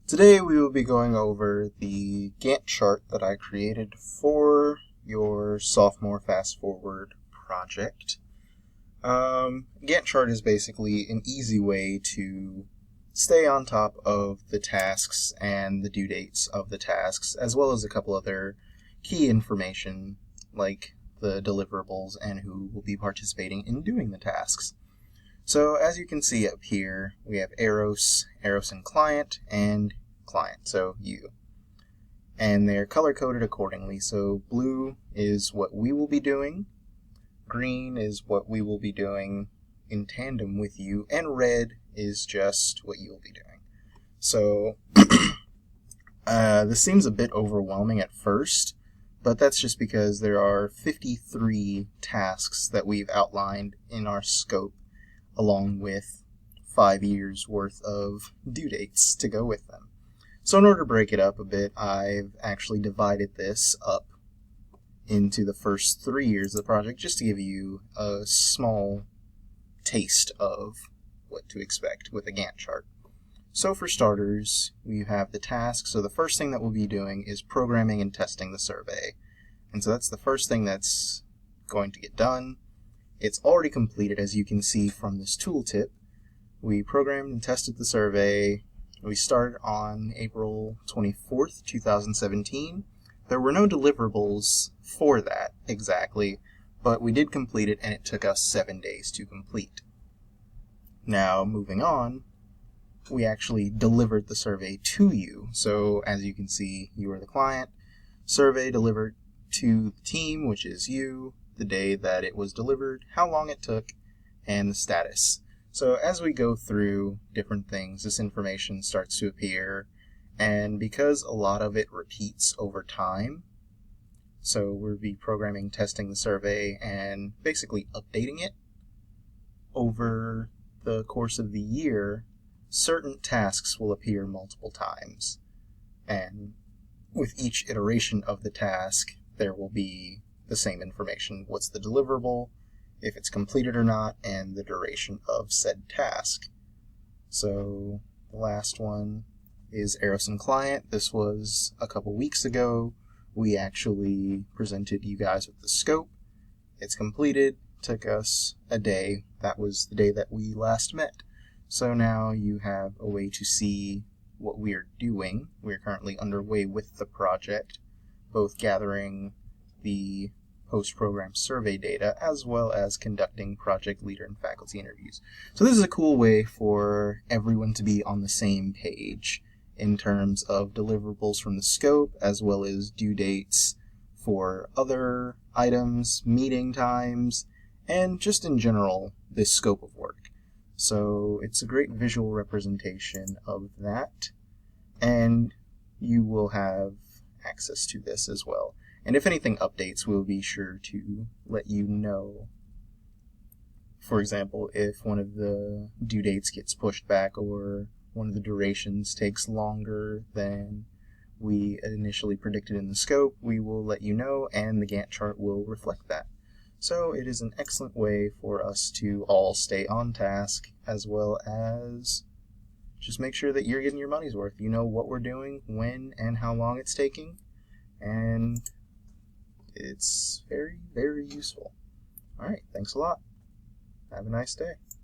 Today we will be going over the Gantt chart that I created for your sophomore fast forward project. Gantt chart is basically an easy way to stay on top of the tasks and the due dates of the tasks, as well as a couple other key information like the deliverables and who will be participating in doing the tasks. So as you can see up here, we have Eros and client, and client, so you. And they're color-coded accordingly. So blue is what we will be doing, green is what we will be doing in tandem with you, and red is just what you will be doing. So this seems a bit overwhelming at first, but that's just because there are 53 tasks that we've outlined in our scope, along with 5 years worth of due dates to go with them. So in order to break it up a bit, I've actually divided this up into the first 3 years of the project, just to give you a small taste of what to expect with a Gantt chart. So for starters, we have the task. So the first thing that we'll be doing is programming and testing the survey. And so that's the first thing that's going to get done. It's already completed, as you can see from this tooltip. We programmed and tested the survey. We started on April 24th, 2017. There were no deliverables for that exactly, but we did complete it, and it took us 7 days to complete. Now, moving on, we actually delivered the survey to you. So as you can see, you are the client. Survey delivered to the team, which is you, the day that it was delivered, how long it took, and the status. So as we go through different things, this information starts to appear, and because a lot of it repeats over time, so we'll be programming, testing the survey, and basically updating it over the course of the year, certain tasks will appear multiple times. And with each iteration of the task, there will be the same information. What's the deliverable, if it's completed or not, and the duration of said task. So the last one is Eros and client. This was a couple weeks ago. We actually presented you guys with the scope. It's completed. Took us a day. That was the day that we last met. So now you have a way to see what we are doing. We are currently underway with the project, both gathering the post-program survey data as well as conducting project leader and faculty interviews. So this is a cool way for everyone to be on the same page in terms of deliverables from the scope as well as due dates for other items, meeting times, and just in general this scope of work. So it's a great visual representation of that, and you will have access to this as well. And if anything updates, we'll be sure to let you know. For example, if one of the due dates gets pushed back or one of the durations takes longer than we initially predicted in the scope, we will let you know, and the Gantt chart will reflect that. So it is an excellent way for us to all stay on task, as well as just make sure that you're getting your money's worth. You know what we're doing, when, and how long it's taking, and it's very, very useful. Alright, thanks a lot. Have a nice day.